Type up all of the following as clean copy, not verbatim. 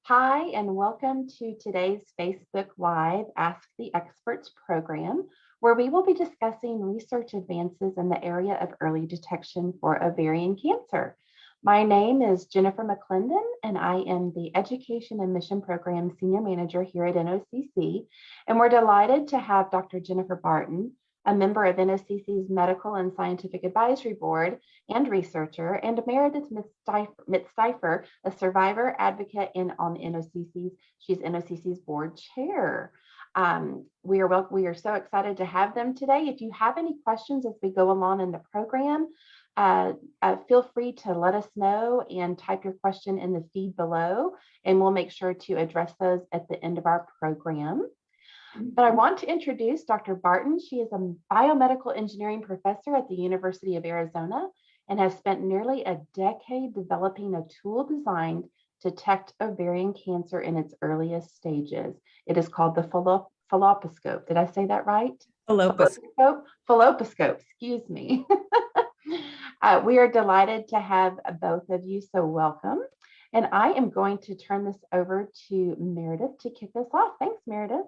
Hi, and welcome to today's Facebook Live Ask the Experts program, where we will be discussing research advances in the area of early detection for ovarian cancer. My name is Jennifer McClendon, and I am the Education and Mission Program Senior Manager here at NOCC. And we're delighted to have Dr. Jennifer Barton, a member of NOCC's Medical and Scientific Advisory Board and researcher, and Meredith Mitz-Steifer, a survivor advocate on NOCC's. She's NOCC's board chair. We are so excited to have them today. If you have any questions as we go along in the program, feel free to let us know and type your question in the feed below, and we'll make sure to address those at the end of our program. But I want to introduce Dr. Barton. She is a biomedical engineering professor at the University of Arizona and has spent nearly a decade developing a tool designed to detect ovarian cancer in its earliest stages. It is called the Falloposcope. Did I say that right? Falloposcope. Falloposcope, excuse me. We are delighted to have both of you, so welcome. And I am going to turn this over to Meredith to kick us off. Thanks, Meredith.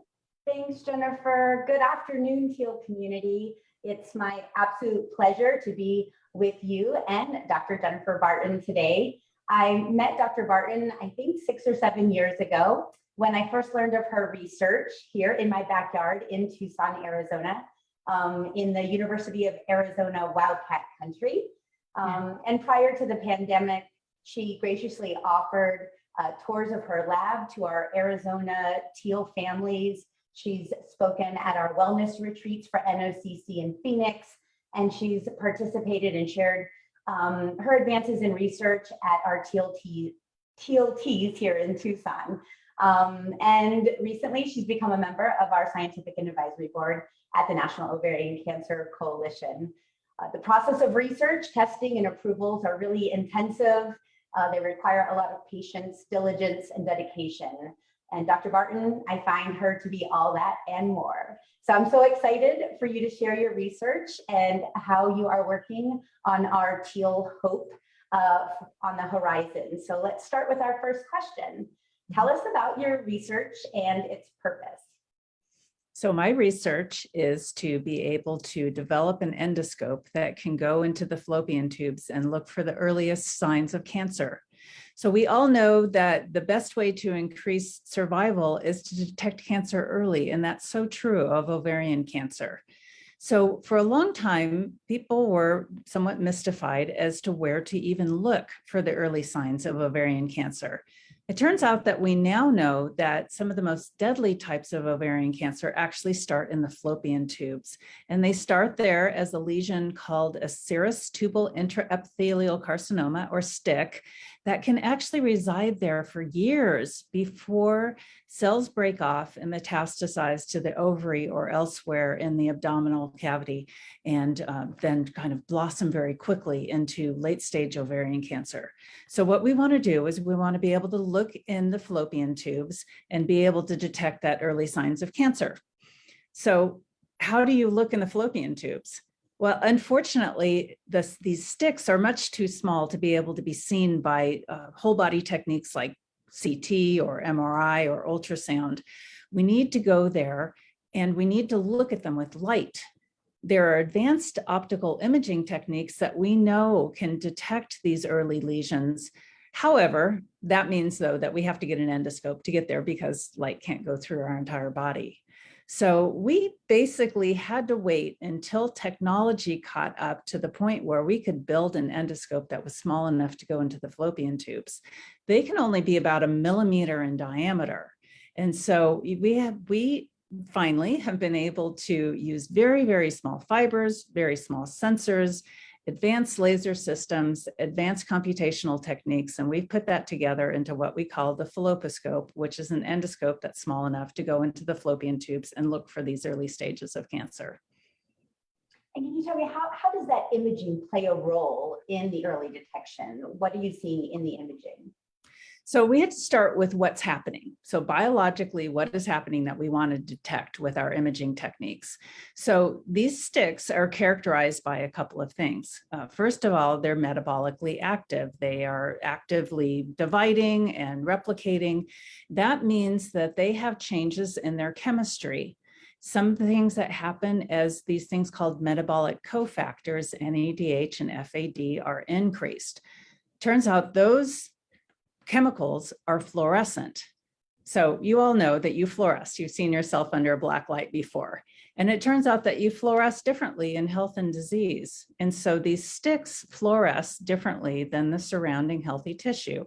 Thanks, Jennifer. Good afternoon, Teal community. It's my absolute pleasure to be with you and Dr. Jennifer Barton today. I met Dr. Barton, I think 6 or 7 years ago, when I first learned of her research here in my backyard in Tucson, Arizona, in the University of Arizona Wildcat Country. And prior to the pandemic, she graciously offered tours of her lab to our Arizona Teal families. She's spoken at our wellness retreats for NOCC in Phoenix, and she's participated and shared her advances in research at our TLTs here in Tucson. And recently, she's become a member of our scientific and advisory board at the National Ovarian Cancer Coalition. The process of research, testing, and approvals are really intensive. They require a lot of patience, diligence, and dedication. And Dr. Barton, I find her to be all that and more. So I'm so excited for you to share your research and how you are working on our Teal Hope on the horizon. So let's start with our first question. Tell us about your research and its purpose. So my research is to be able to develop an endoscope that can go into the fallopian tubes and look for the earliest signs of cancer. So we all know that the best way to increase survival is to detect cancer early, and that's so true of ovarian cancer. So for a long time, people were somewhat mystified as to where to even look for the early signs of ovarian cancer. It turns out that we now know that some of the most deadly types of ovarian cancer actually start in the fallopian tubes. And they start there as a lesion called a serous tubal intraepithelial carcinoma, or STIC, that can actually reside there for years before cells break off and metastasize to the ovary or elsewhere in the abdominal cavity, and then kind of blossom very quickly into late stage ovarian cancer. So what we want to do is we want to be able to look in the fallopian tubes and be able to detect that early signs of cancer. So how do you look in the fallopian tubes? Well, unfortunately, these sticks are much too small to be able to be seen by whole body techniques like CT or MRI or ultrasound. We need to go there and we need to look at them with light. There are advanced optical imaging techniques that we know can detect these early lesions. However, that means, though, that we have to get an endoscope to get there because light can't go through our entire body. So we basically had to wait until technology caught up to the point where we could build an endoscope that was small enough to go into the fallopian tubes. They can only be about 1 millimeter in diameter. And so we finally have been able to use very, very small fibers, very small sensors, advanced laser systems, advanced computational techniques, and we've put that together into what we call the Falloposcope, which is an endoscope that's small enough to go into the fallopian tubes and look for these early stages of cancer. And can you tell me, how does that imaging play a role in the early detection? What are you seeing in the imaging? So we had to start with what's happening. So biologically, what is happening that we want to detect with our imaging techniques? So these sticks are characterized by a couple of things. First of all, they're metabolically active. They are actively dividing and replicating. That means that they have changes in their chemistry. Some things that happen as these things called metabolic cofactors, NADH and FAD, are increased. Turns out those chemicals are fluorescent. So you all know that you fluoresce. You've seen yourself under a black light before. And it turns out that you fluoresce differently in health and disease. And so these sticks fluoresce differently than the surrounding healthy tissue.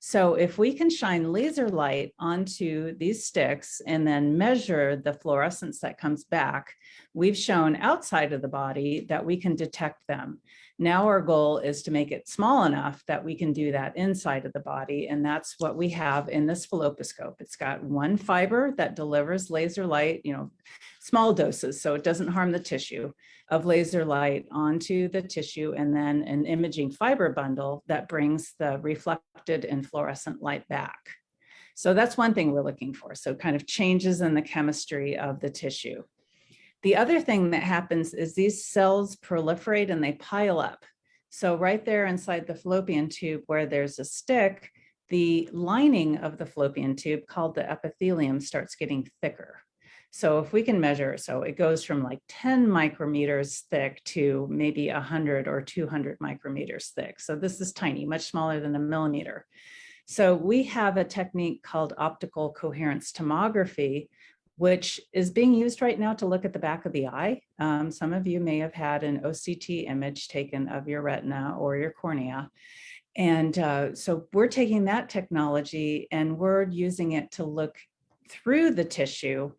So if we can shine laser light onto these sticks and then measure the fluorescence that comes back, we've shown outside of the body that we can detect them. Now our goal is to make it small enough that we can do that inside of the body. And that's what we have in this Falloposcope. It's got one fiber that delivers laser light, small doses, so it doesn't harm the tissue, of laser light onto the tissue, and then an imaging fiber bundle that brings the reflected and fluorescent light back. So that's one thing we're looking for. So kind of changes in the chemistry of the tissue. The other thing that happens is these cells proliferate and they pile up. So right there inside the fallopian tube where there's a stick, the lining of the fallopian tube called the epithelium starts getting thicker. So if we can measure, so it goes from like 10 micrometers thick to maybe 100 or 200 micrometers thick. So this is tiny, much smaller than a millimeter. So we have a technique called optical coherence tomography, which is being used right now to look at the back of the eye. Some of you may have had an OCT image taken of your retina or your cornea. And so we're taking that technology and we're using it to look through the tissue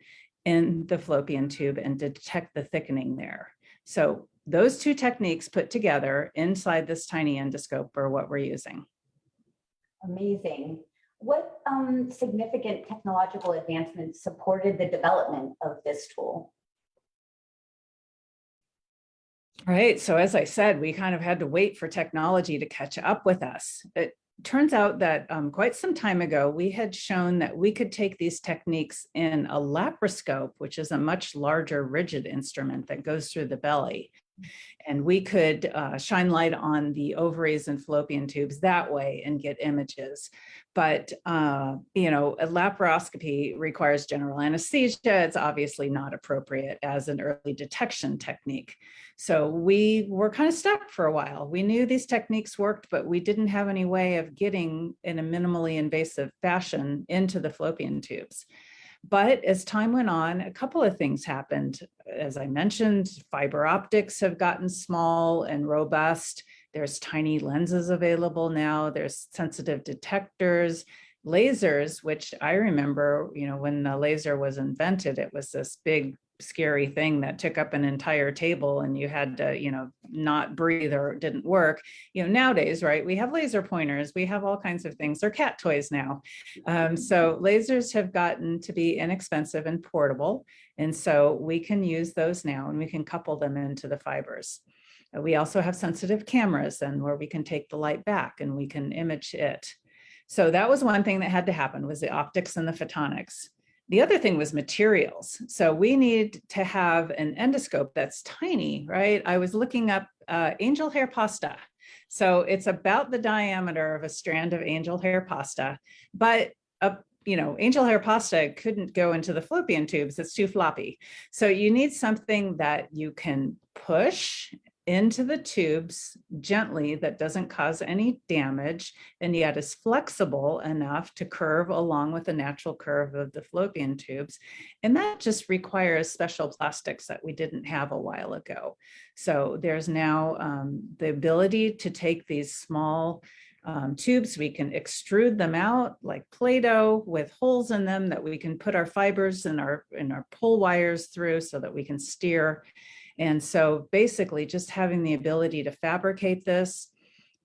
in the fallopian tube and detect the thickening there. So those two techniques put together inside this tiny endoscope are what we're using. Amazing. What significant technological advancements supported the development of this tool? Right. So as I said, we kind of had to wait for technology to catch up with us. It turns out that quite some time ago, we had shown that we could take these techniques in a laparoscope, which is a much larger rigid instrument that goes through the belly. And we could shine light on the ovaries and fallopian tubes that way and get images. But, a laparoscopy requires general anesthesia. It's obviously not appropriate as an early detection technique. So we were kind of stuck for a while. We knew these techniques worked, but we didn't have any way of getting in a minimally invasive fashion into the fallopian tubes. But as time went on, a couple of things happened. As I mentioned, fiber optics have gotten small and robust. There's tiny lenses available now. There's sensitive detectors, lasers, which I remember, when the laser was invented, it was this big, scary thing that took up an entire table and you had to, not breathe or it didn't work. Nowadays, right, we have laser pointers, we have all kinds of things. They're cat toys now. So lasers have gotten to be inexpensive and portable. And so we can use those now and we can couple them into the fibers. We also have sensitive cameras and where we can take the light back and we can image it. So that was one thing that had to happen, was the optics and the photonics. The other thing was materials. So we need to have an endoscope that's tiny, right? I was looking up angel hair pasta. So it's about the diameter of a strand of angel hair pasta, but angel hair pasta couldn't go into the fallopian tubes. It's too floppy. So you need something that you can push into the tubes gently that doesn't cause any damage and yet is flexible enough to curve along with the natural curve of the fallopian tubes. And that just requires special plastics that we didn't have a while ago. So there's now the ability to take these small tubes, we can extrude them out like Play-Doh with holes in them that we can put our fibers and our pull wires through so that we can steer. And so basically just having the ability to fabricate this.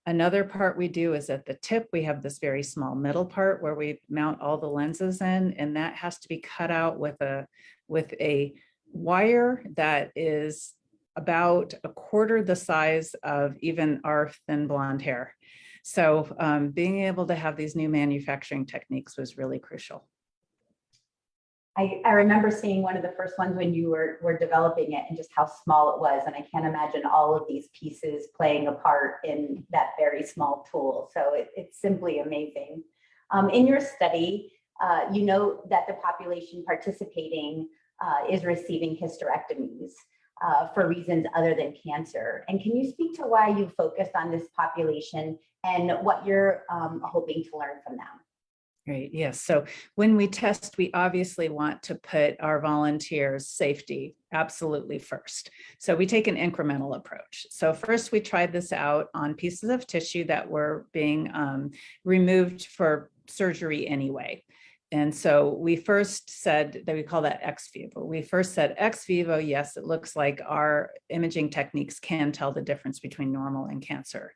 Another part we do is at the tip, we have this very small middle part where we mount all the lenses in, and that has to be cut out with a wire that is about a quarter the size of even our thin blonde hair. So being able to have these new manufacturing techniques was really crucial. I remember seeing one of the first ones when you were developing it and just how small it was. And I can't imagine all of these pieces playing a part in that very small tool. So it's simply amazing. In your study, you note that the population participating is receiving hysterectomies for reasons other than cancer. And can you speak to why you focused on this population and what you're hoping to learn from them? Great. Yes. So when we test, we obviously want to put our volunteers' safety absolutely first. So we take an incremental approach. So first we tried this out on pieces of tissue that were being removed for surgery anyway. And so we first said that we call that ex vivo. We first said ex vivo, yes, it looks like our imaging techniques can tell the difference between normal and cancer.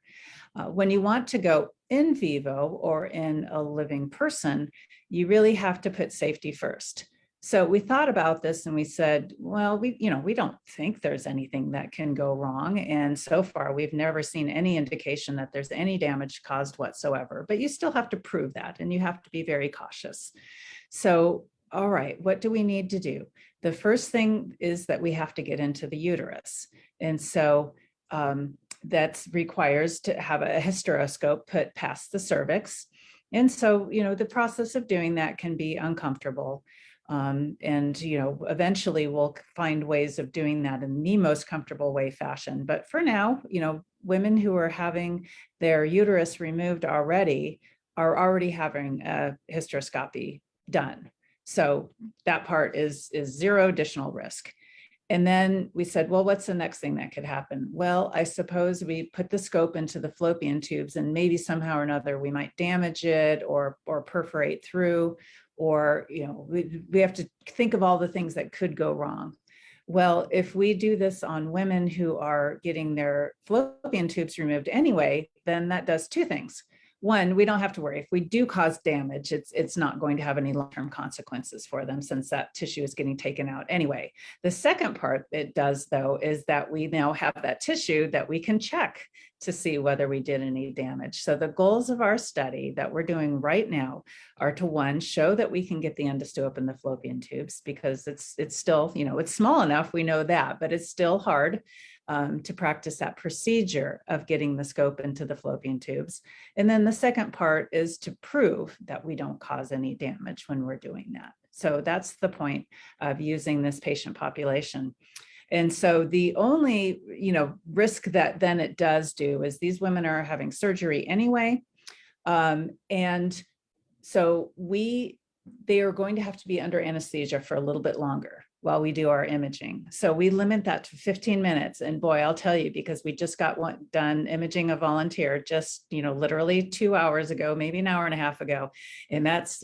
When you want to go in vivo or in a living person, you really have to put safety first. So we thought about this and we said, well, we don't think there's anything that can go wrong. And so far, we've never seen any indication that there's any damage caused whatsoever, but you still have to prove that and you have to be very cautious. So, all right, what do we need to do? The first thing is that we have to get into the uterus. And so that requires to have a hysteroscope put past the cervix. And so, the process of doing that can be uncomfortable. And, eventually we'll find ways of doing that in the most comfortable way fashion. But for now, women who are having their uterus removed already are already having a hysteroscopy done. So that part is zero additional risk. And then we said, well, what's the next thing that could happen? Well, I suppose we put the scope into the fallopian tubes and maybe somehow or another we might damage it or perforate through, or, we have to think of all the things that could go wrong. Well, if we do this on women who are getting their fallopian tubes removed anyway, then that does two things. One, we don't have to worry. If we do cause damage, it's not going to have any long-term consequences for them since that tissue is getting taken out anyway. The second part it does, though, is that we now have that tissue that we can check to see whether we did any damage. So the goals of our study that we're doing right now are to, one, show that we can get the endoscope in the fallopian tubes because it's still, it's small enough, we know that, but it's still hard to practice that procedure of getting the scope into the fallopian tubes. And then the second part is to prove that we don't cause any damage when we're doing that. So that's the point of using this patient population. And so the only, risk that then it does do is these women are having surgery anyway. And so they are going to have to be under anesthesia for a little bit longer while we do our imaging. So we limit that to 15 minutes. And boy, I'll tell you, because we just got done imaging a volunteer just, literally 2 hours ago, maybe an hour and a half ago. And that's,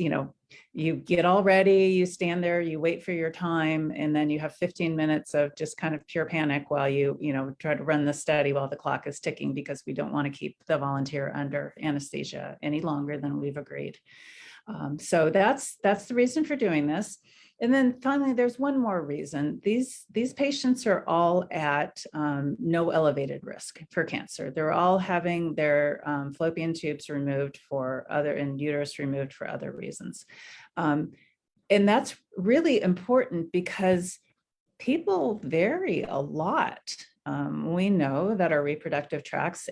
you get all ready, you stand there, you wait for your time, and then you have 15 minutes of just kind of pure panic while you, try to run the study while the clock is ticking, because we don't want to keep the volunteer under anesthesia any longer than we've agreed. So that's the reason for doing this. And then finally, there's one more reason. These patients are all at no elevated risk for cancer. They're all having their fallopian tubes removed and uterus removed for other reasons. And that's really important because people vary a lot. We know that our reproductive tracts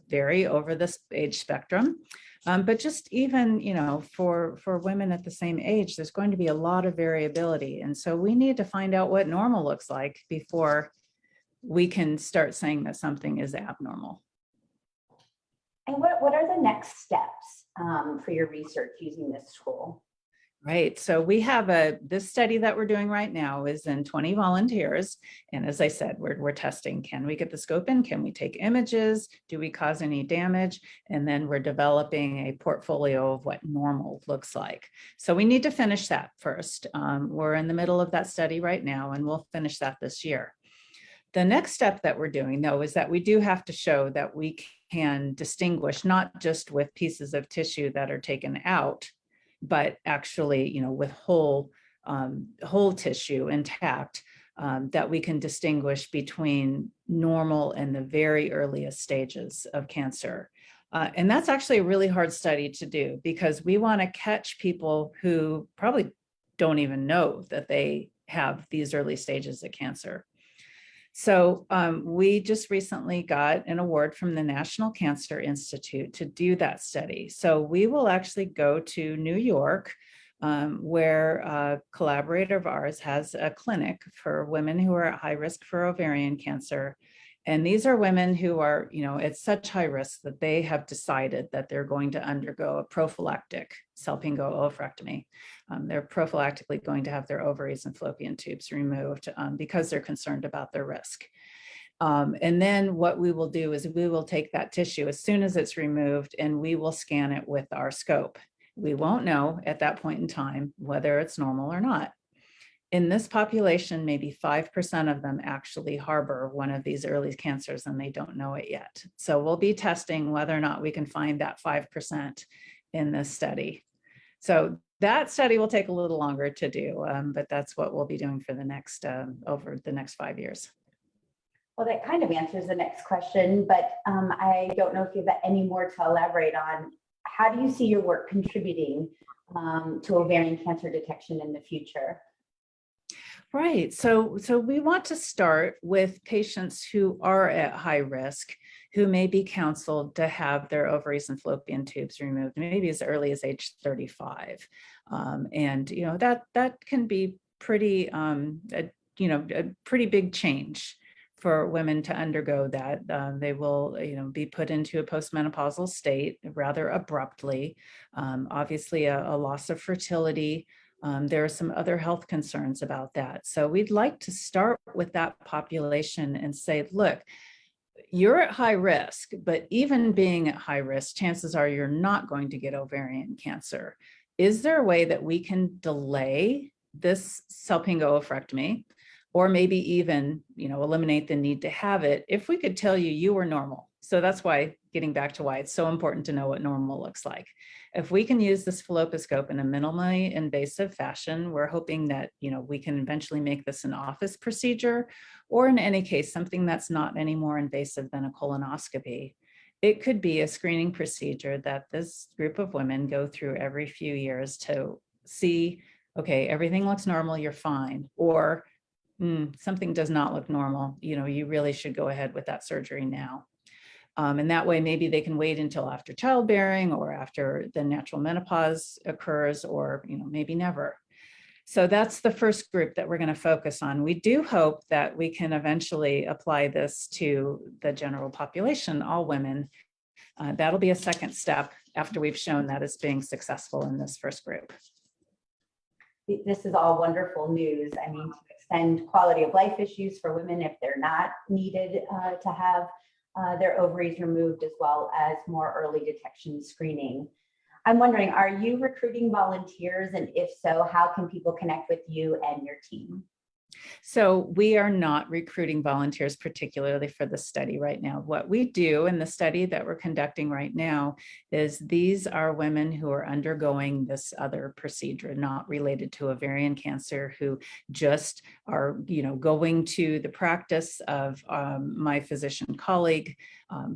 vary over this age spectrum. But just even, for women at the same age, there's going to be a lot of variability. And so we need to find out what normal looks like before we can start saying that something is abnormal. And what are the next steps for your research using this tool? Right. So we have this study that we're doing right now is in 20 volunteers. And as I said, we're testing, can we get the scope in? Can we take images? Do we cause any damage? And then we're developing a portfolio of what normal looks like. So we need to finish that first. We're in the middle of that study right now, and we'll finish that this year. The next step that we're doing, though, is that we do have to show that we can distinguish not just with pieces of tissue that are taken out, but actually, with whole tissue intact, that we can distinguish between normal and the very earliest stages of cancer. And that's actually a really hard study to do because we want to catch people who probably don't even know that they have these early stages of cancer. So we just recently got an award from the National Cancer Institute to do that study. So we will actually go to New York, where a collaborator of ours has a clinic for women who are at high risk for ovarian cancer. And these are women who are, at such high risk that they have decided that they're going to undergo a prophylactic salpingo oophorectomy. They're prophylactically going to have their ovaries and fallopian tubes removed because they're concerned about their risk. And then what we will do is we will take that tissue as soon as it's removed and we will scan it with our scope. We won't know at that point in time whether it's normal or not. In this population, maybe 5% of them actually harbor one of these early cancers and they don't know it yet. So we'll be testing whether or not we can find that 5% in this study. So that study will take a little longer to do, but that's what we'll be doing for the next, over the next 5 years. Well, that kind of answers the next question, but I don't know if you have any more to elaborate on. How do you see your work contributing to ovarian cancer detection in the future? Right. So we want to start with patients who are at high risk, who may be counseled to have their ovaries and fallopian tubes removed, maybe as early as age 35. And, that can be pretty, a pretty big change for women to undergo that. They will, be put into a postmenopausal state rather abruptly. Obviously, a loss of fertility. There are some other health concerns about that. So we'd like to start with that population and say, look, you're at high risk, but even being at high risk, chances are you're not going to get ovarian cancer. Is there a way that we can delay this salpingo oophorectomy, or maybe even, eliminate the need to have it if we could tell you were normal? So that's why, getting back to why it's so important to know what normal looks like. If we can use this falloposcope in a minimally invasive fashion, we're hoping that, we can eventually make this an office procedure, or in any case, something that's not any more invasive than a colonoscopy. It could be a screening procedure that this group of women go through every few years to see, okay, everything looks normal, you're fine, or something does not look normal, you really should go ahead with that surgery now. And that way, maybe they can wait until after childbearing or after the natural menopause occurs, or maybe never. So that's the first group that we're going to focus on. We do hope that we can eventually apply this to the general population, all women. That'll be a second step after we've shown that it's being successful in this first group. This is all wonderful news. I mean, to extend quality of life issues for women if they're not needed to have their ovaries removed, as well as more early detection screening. I'm wondering, are you recruiting volunteers? And if so, how can people connect with you and your team? So we are not recruiting volunteers particularly for the study right now. What we do in the study that we're conducting right now is these are women who are undergoing this other procedure, not related to ovarian cancer, who just are, going to the practice of my physician colleague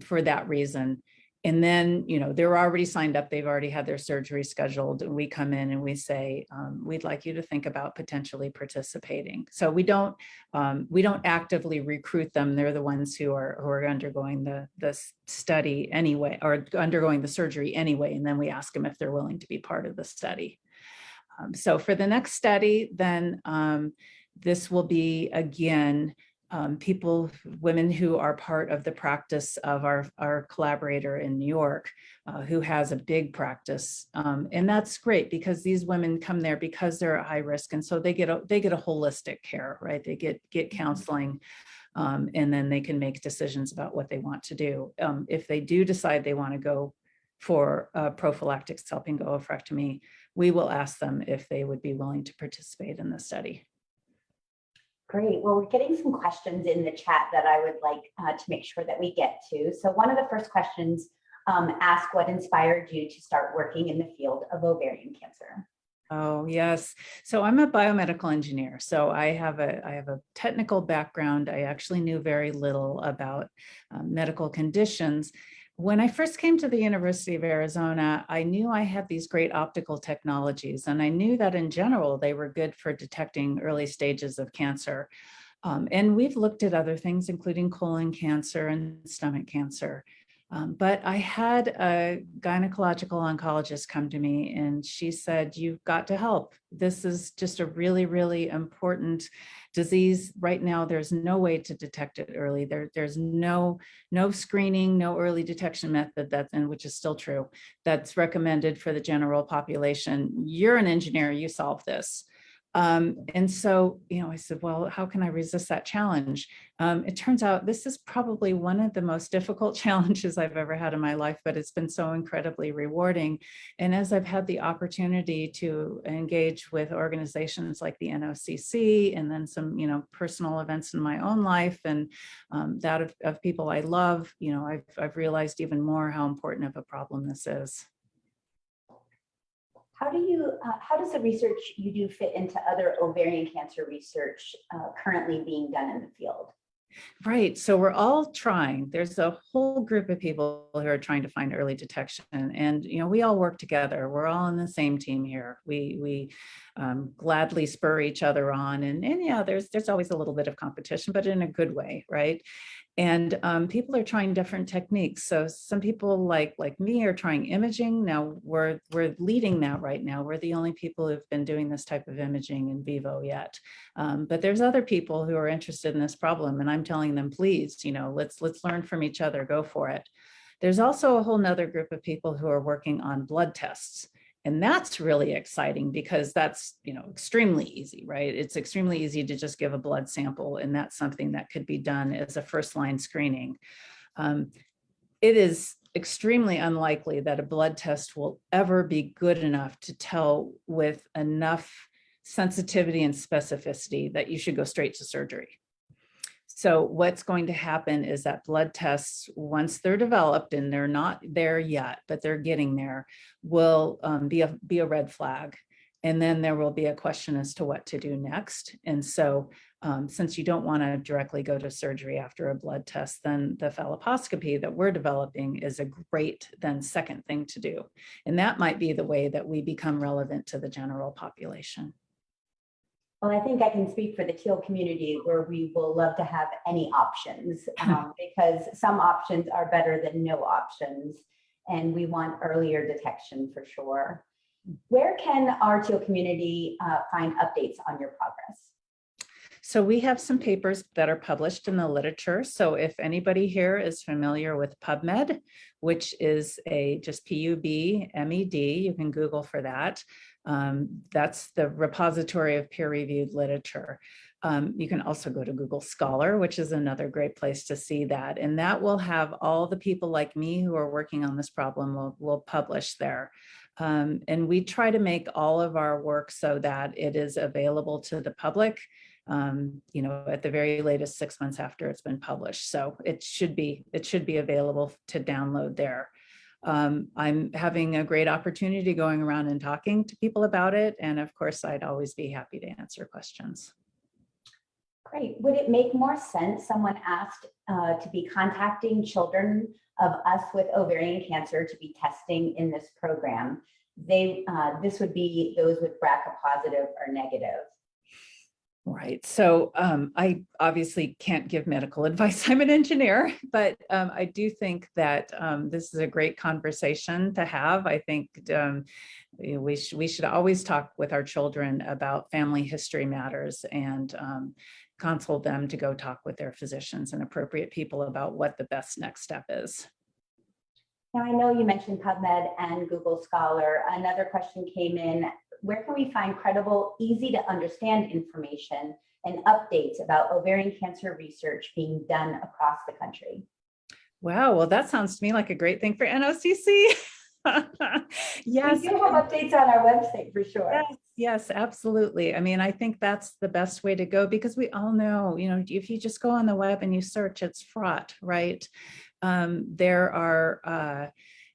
for that reason. And then, they're already signed up. They've already had their surgery scheduled. And we come in and we say, we'd like you to think about potentially participating. So we don't actively recruit them. They're the ones who are undergoing the study anyway, or undergoing the surgery anyway. And then we ask them if they're willing to be part of the study. So for the next study, then this will be, again, women who are part of the practice of our collaborator in New York, who has a big practice. And that's great because these women come there because they're at high risk. And so they get a holistic care, right? They get counseling, and then they can make decisions about what they want to do. If they do decide they want to go for a prophylactic salpingo oophorectomy, we will ask them if they would be willing to participate in the study. Great. Well, we're getting some questions in the chat that I would like to make sure that we get to. So one of the first questions ask what inspired you to start working in the field of ovarian cancer? Oh, yes. So I'm a biomedical engineer. So I have a technical background. I actually knew very little about medical conditions. When I first came to the University of Arizona, I knew I had these great optical technologies, and I knew that in general, they were good for detecting early stages of cancer. And we've looked at other things, including colon cancer and stomach cancer. But I had a gynecological oncologist come to me and she said, you've got to help. This is just a really, really important disease. Right now, there's no way to detect it early. There's no screening, no early detection method and which is still true, that's recommended for the general population. You're an engineer, you solve this. And so, I said, well, how can I resist that challenge? It turns out this is probably one of the most difficult challenges I've ever had in my life, but it's been so incredibly rewarding. And as I've had the opportunity to engage with organizations like the NOCC and then some, personal events in my own life and that of people I love, I've realized even more how important of a problem this is. How does the research you do fit into other ovarian cancer research currently being done in the field? Right. So we're all trying. There's a whole group of people who are trying to find early detection, and we all work together. We're all on the same team here. We gladly spur each other on, and yeah, there's always a little bit of competition, but in a good way, right? And people are trying different techniques. So some people like me are trying imaging. Now we're leading that right now. We're the only people who've been doing this type of imaging in vivo yet. But there's other people who are interested in this problem, and I'm telling them, please, let's learn from each other. Go for it. There's also a whole nother group of people who are working on blood tests. And that's really exciting because that's, extremely easy, right? It's extremely easy to just give a blood sample, and that's something that could be done as a first-line screening. It is extremely unlikely that a blood test will ever be good enough to tell with enough sensitivity and specificity that you should go straight to surgery. So what's going to happen is that blood tests, once they're developed, and they're not there yet, but they're getting there, will be a red flag. And then there will be a question as to what to do next. And so since you don't want to directly go to surgery after a blood test, then the falloposcopy that we're developing is a great then second thing to do. And that might be the way that we become relevant to the general population. Well, I think I can speak for the teal community where we will love to have any options because some options are better than no options, and we want earlier detection for sure. Where can our teal community find updates on your progress? So we have some papers that are published in the literature. So if anybody here is familiar with Pubmed, which is just Pubmed, you can Google for that. That's the repository of peer-reviewed literature. You can also go to Google Scholar, which is another great place to see that. And that will have all the people like me who are working on this problem will publish there. And we try to make all of our work so that it is available to the public, at the very latest 6 months after it's been published. So it should be available to download there. I'm having a great opportunity going around and talking to people about it. And of course, I'd always be happy to answer questions. Great. Would it make more sense, someone asked, to be contacting children of us with ovarian cancer to be testing in this program? This would be those with BRCA positive or negative. Right. So I obviously can't give medical advice. I'm an engineer, but I do think that this is a great conversation to have. I think we should always talk with our children about family history matters and consult them to go talk with their physicians and appropriate people about what the best next step is. Now, I know you mentioned Pubmed and Google Scholar. Another question came in. Where can we find credible, easy to understand information and updates about ovarian cancer research being done across the country? Wow, well, that sounds to me like a great thing for NOCC. Yes. We do have updates on our website for sure. Yes, absolutely. I mean, I think that's the best way to go because we all know, if you just go on the web and you search, it's fraught, right? There are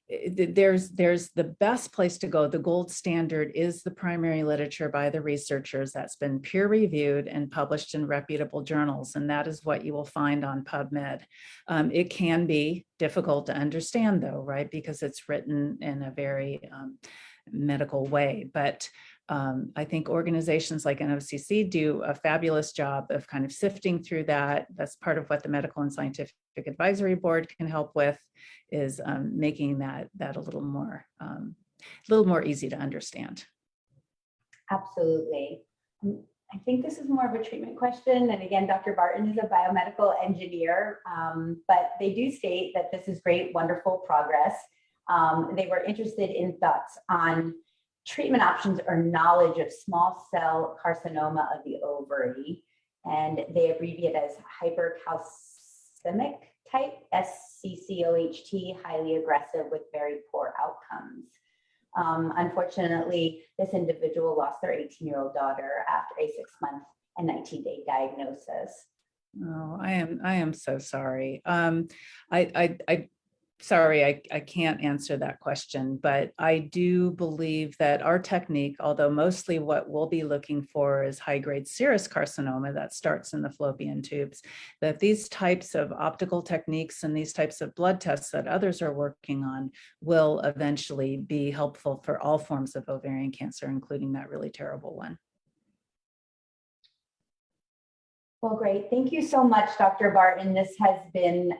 there's the best place to go. The gold standard is the primary literature by the researchers that's been peer reviewed and published in reputable journals. And that is what you will find on PubMed. It can be difficult to understand though, right? Because it's written in a very medical way, but I think organizations like NOCC do a fabulous job of kind of sifting through that. That's part of what the Medical and Scientific Advisory Board can help with, is making that a little more easy to understand. Absolutely. I think this is more of a treatment question. And again, Dr. Barton is a biomedical engineer, but they do state that this is great, wonderful progress. They were interested in thoughts on treatment options or knowledge of small cell carcinoma of the ovary, and they abbreviate as hypercalcemic type, SCCOHT, highly aggressive with very poor outcomes. Unfortunately, this individual lost their 18-year-old daughter after a 6-month and 19-day diagnosis. Oh, I am so sorry. I can't answer that question, but I do believe that our technique, although mostly what we'll be looking for is high-grade serous carcinoma that starts in the fallopian tubes, that these types of optical techniques and these types of blood tests that others are working on will eventually be helpful for all forms of ovarian cancer, including that really terrible one. Well, great. Thank you so much, Dr. Barton. This has been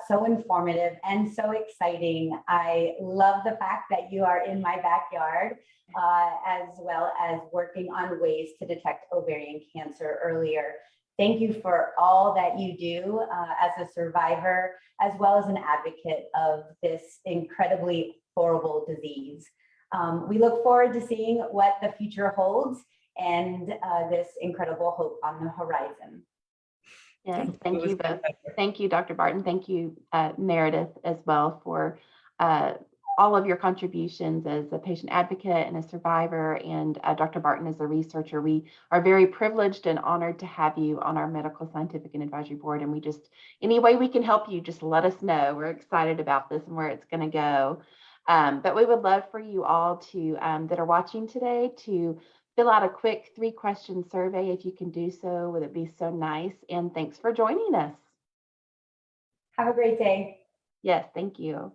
so informative and so exciting. I love the fact that you are in my backyard, as well as working on ways to detect ovarian cancer earlier. Thank you for all that you do as a survivor, as well as an advocate of this incredibly horrible disease. We look forward to seeing what the future holds and this incredible hope on the horizon. Yes, thank you both. Thank you, Dr. Barton. Thank you, Meredith, as well, for all of your contributions as a patient advocate and a survivor, and Dr. Barton as a researcher. We are very privileged and honored to have you on our Medical, Scientific, and Advisory Board, and we just, any way we can help you, just let us know. We're excited about this and where it's going to go. But we would love for you all to, that are watching today, to fill out a quick 3-question survey. If you can do so, would it be so nice? And thanks for joining us. Have a great day. Yes, thank you.